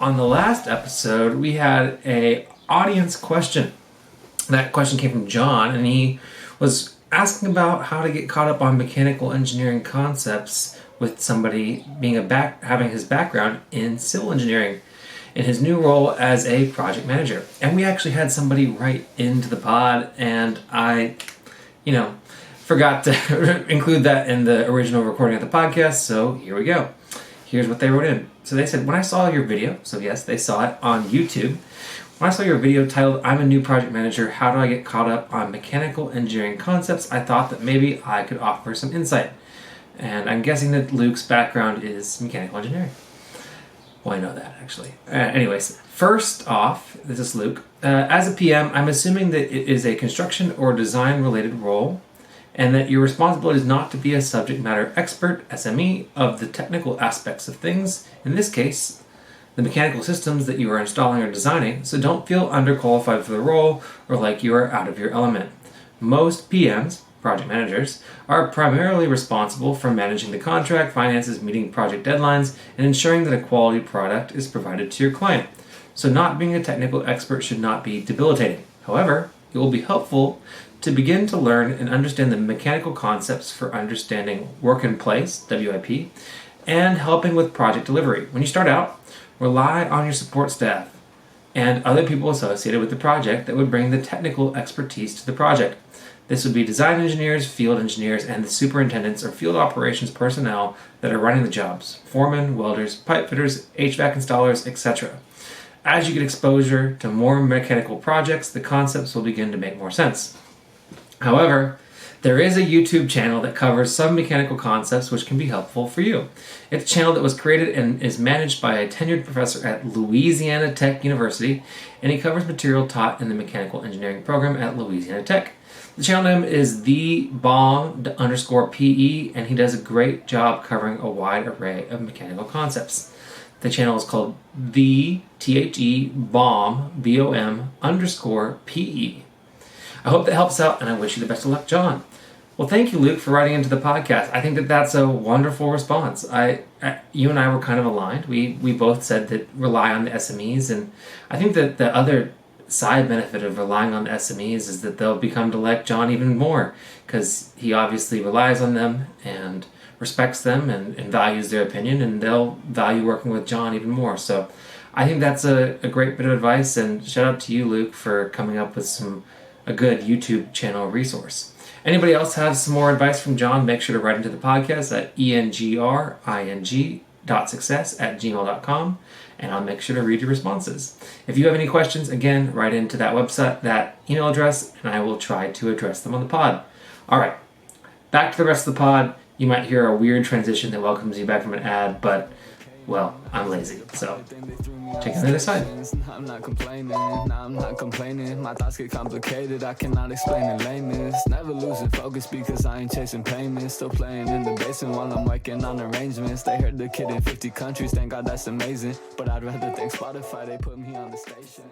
on the last episode, we had a audience question. That question came from John, and he was asking about how to get caught up on mechanical engineering concepts with somebody having his background in civil engineering in his new role as a project manager. And we actually had somebody write into the pod, and I, forgot to include that in the original recording of the podcast, so here we go. Here's what they wrote in. So they said, when I saw your video, so yes, they saw it on YouTube, when I saw your video titled, I'm a new project manager, how do I get caught up on mechanical engineering concepts, I thought that maybe I could offer some insight. And I'm guessing that Luke's background is mechanical engineering. Well, I know that, actually. Anyways, first off, this is Luke. As a PM, I'm assuming that it is a construction or design-related role, and that your responsibility is not to be a subject matter expert, SME, of the technical aspects of things. In this case, the mechanical systems that you are installing or designing, so don't feel underqualified for the role or like you are out of your element. Most PMs, project managers, are primarily responsible for managing the contract, finances, meeting project deadlines, and ensuring that a quality product is provided to your client. So not being a technical expert should not be debilitating. However, it will be helpful to begin to learn and understand the mechanical concepts for understanding work in place, WIP, and helping with project delivery. When you start out, rely on your support staff and other people associated with the project that would bring the technical expertise to the project. This would be design engineers, field engineers, and the superintendents or field operations personnel that are running the jobs, foremen, welders, pipe fitters, HVAC installers, etc. As you get exposure to more mechanical projects, the concepts will begin to make more sense. However, there is a YouTube channel that covers some mechanical concepts which can be helpful for you. It's a channel that was created and is managed by a tenured professor at Louisiana Tech University, and he covers material taught in the mechanical engineering program at Louisiana Tech. The channel name is TheBomb_PE, and he does a great job covering a wide array of mechanical concepts. The channel is called TheBomb_PE. I hope that helps out, and I wish you the best of luck, John. Well, thank you, Luke, for writing into the podcast. I think that that's a wonderful response. You and I were kind of aligned. We both said that rely on the SMEs, and I think that the other side benefit of relying on the SMEs is that they'll become to like John even more, because he obviously relies on them and respects them and values their opinion, and they'll value working with John even more. So I think that's a great bit of advice, and shout out to you, Luke, for coming up with a good YouTube channel resource. Anybody else have some more advice from John, make sure to write into the podcast at engring.success@gmail.com, and I'll make sure to read your responses. If you have any questions, again, write into that website, that email address, and I will try to address them on the pod. All right, back to the rest of the pod. You might hear a weird transition that welcomes you back from an ad, but, well, I'm lazy, so check out the other side. I'm not complaining, my thoughts get complicated, I cannot explain in lameness. Never losing focus because I ain't chasing payments. Still playing in the basement while I'm working on arrangements. They heard the kid in 50 countries, thank God that's amazing. But I'd rather thank Spotify, they put me on the station.